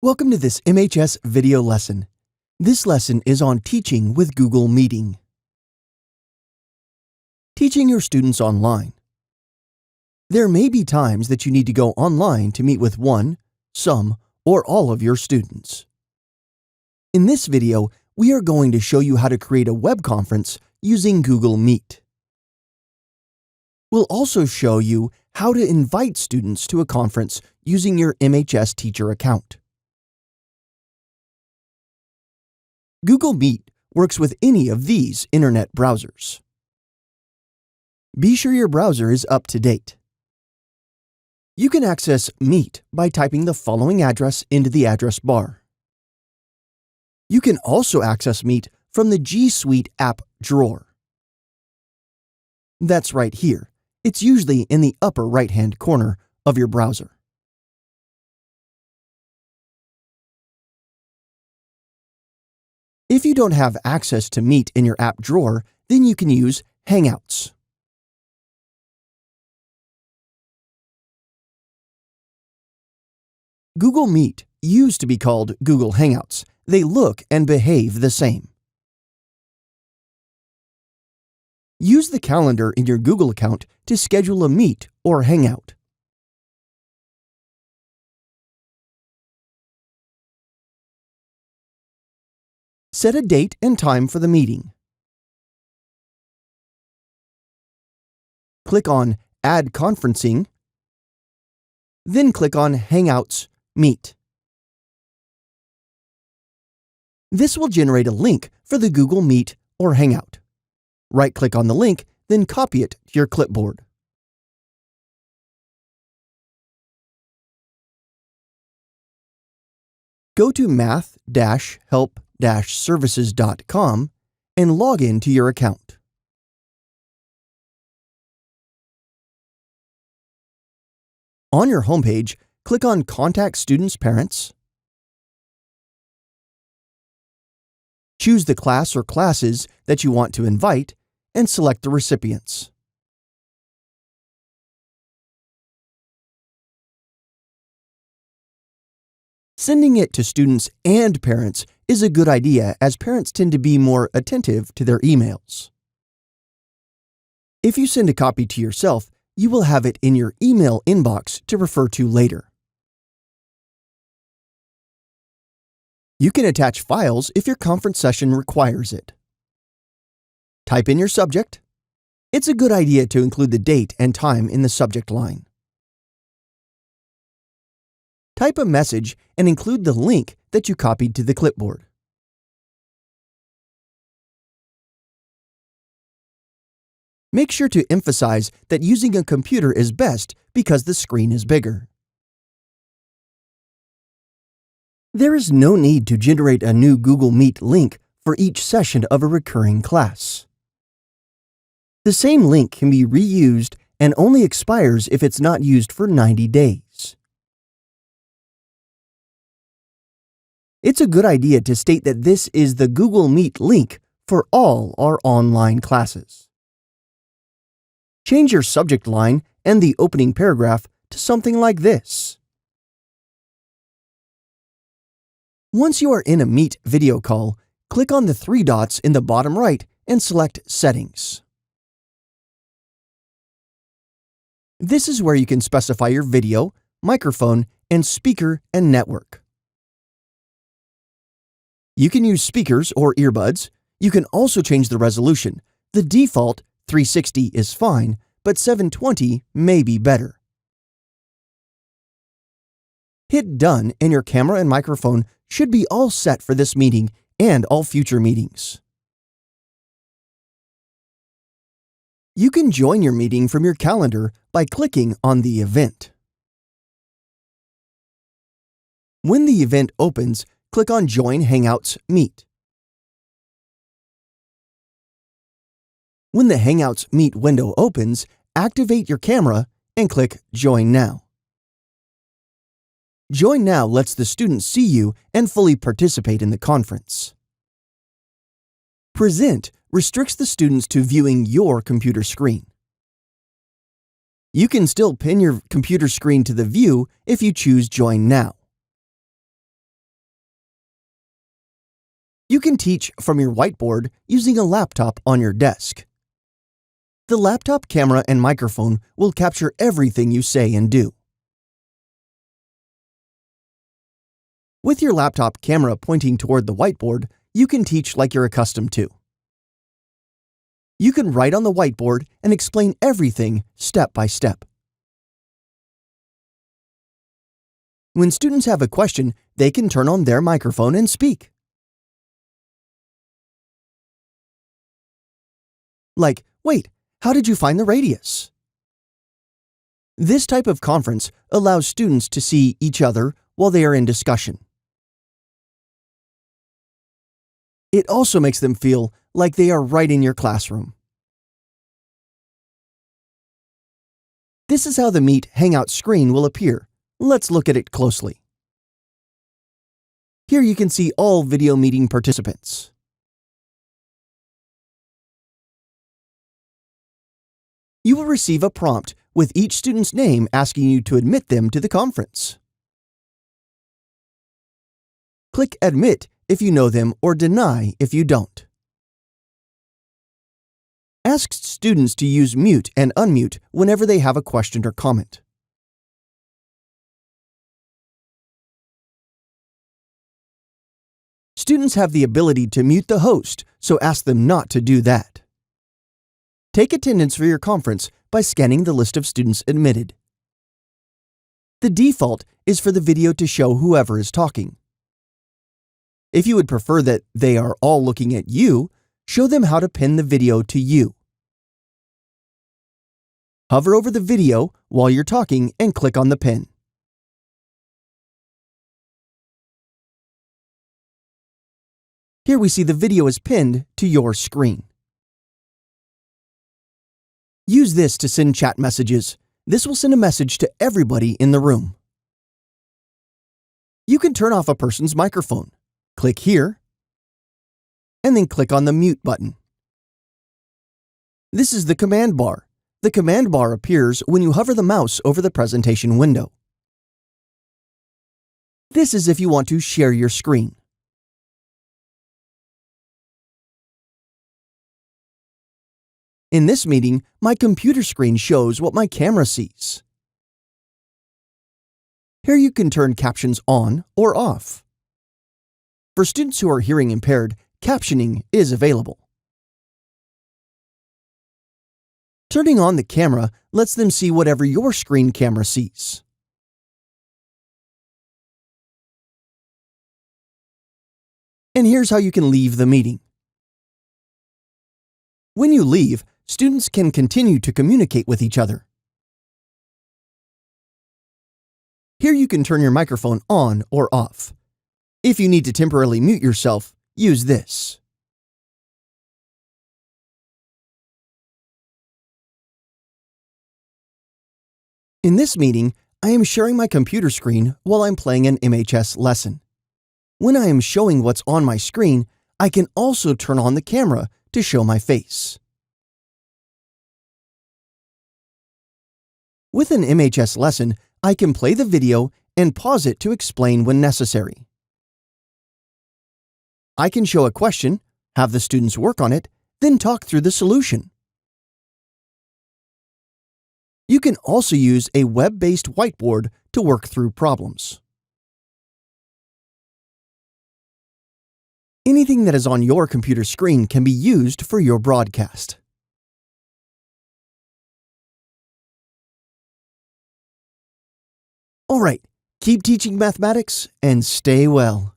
Welcome to this MHS video lesson. This lesson is on teaching with Google Meeting. Teaching your students online. There may be times that you need to go online to meet with one, some, or all of your students. In this video, we are going to show you how to create a web conference using Google Meet. We'll also show you how to invite students to a conference using your MHS teacher account. Google Meet works with any of these internet browsers. Be sure your browser is up to date. You can access Meet by typing the following address into the address bar. You can also access Meet from the G Suite app drawer. That's right here. It's usually in the upper right-hand corner of your browser. If you don't have access to Meet in your app drawer, then you can use Hangouts. Google Meet used to be called Google Hangouts. They look and behave the same. Use the calendar in your Google account to schedule a meet or hangout. Set a date and time for the meeting. Click on Add Conferencing, then click on Hangouts Meet. This will generate a link for the Google Meet or Hangout. Right-click on the link, then copy it to your clipboard. Go to math-help-services.com and log in to your account. On your homepage, click on Contact Students' Parents. Choose the class or classes that you want to invite and select the recipients. Sending it to students and parents is a good idea, as parents tend to be more attentive to their emails. If you send a copy to yourself, you will have it in your email inbox to refer to later. You can attach files if your conference session requires it. Type in your subject. It's a good idea to include the date and time in the subject line. Type a message and include the link that you copied to the clipboard. Make sure to emphasize that using a computer is best because the screen is bigger. There is no need to generate a new Google Meet link for each session of a recurring class. The same link can be reused and only expires if it's not used for 90 days. It's a good idea to state that this is the Google Meet link for all our online classes. Change your subject line and the opening paragraph to something like this. Once you are in a Meet video call, click on the three dots in the bottom right and select Settings. This is where you can specify your video, microphone, and speaker and network. You can use speakers or earbuds. You can also change the resolution. The default 360 is fine, but 720 may be better. Hit Done and your camera and microphone should be all set for this meeting and all future meetings. You can join your meeting from your calendar by clicking on the event. When the event opens, click on Join Hangouts Meet. When the Hangouts Meet window opens, activate your camera and click Join Now. Join Now lets the students see you and fully participate in the conference. Present restricts the students to viewing your computer screen. You can still pin your computer screen to the view if you choose Join Now. You can teach from your whiteboard using a laptop on your desk. The laptop camera and microphone will capture everything you say and do. With your laptop camera pointing toward the whiteboard, you can teach like you're accustomed to. You can write on the whiteboard and explain everything step by step. When students have a question, they can turn on their microphone and speak. Like, wait, how did you find the radius? This type of conference allows students to see each other while they are in discussion. It also makes them feel like they are right in your classroom. This is how the Meet Hangout screen will appear. Let's look at it closely. Here you can see all video meeting participants. You will receive a prompt with each student's name asking you to admit them to the conference. Click Admit if you know them or Deny if you don't. Ask students to use mute and unmute whenever they have a question or comment. Students have the ability to mute the host, so ask them not to do that. Take attendance for your conference by scanning the list of students admitted. The default is for the video to show whoever is talking. If you would prefer that they are all looking at you, show them how to pin the video to you. Hover over the video while you're talking and click on the pin. Here we see the video is pinned to your screen. Use this to send chat messages. This will send a message to everybody in the room. You can turn off a person's microphone. Click here, and then click on the mute button. This is the command bar. The command bar appears when you hover the mouse over the presentation window. This is if you want to share your screen. In this meeting, my computer screen shows what my camera sees. Here you can turn captions on or off. For students who are hearing impaired, captioning is available. Turning on the camera lets them see whatever your screen camera sees. And here's how you can leave the meeting. When you leave, students can continue to communicate with each other. Here you can turn your microphone on or off. If you need to temporarily mute yourself, use this. In this meeting, I am sharing my computer screen while I'm playing an MHS lesson. When I am showing what's on my screen, I can also turn on the camera to show my face. With an MHS lesson, I can play the video and pause it to explain when necessary. I can show a question, have the students work on it, then talk through the solution. You can also use a web-based whiteboard to work through problems. Anything that is on your computer screen can be used for your broadcast. All right, keep teaching mathematics and stay well.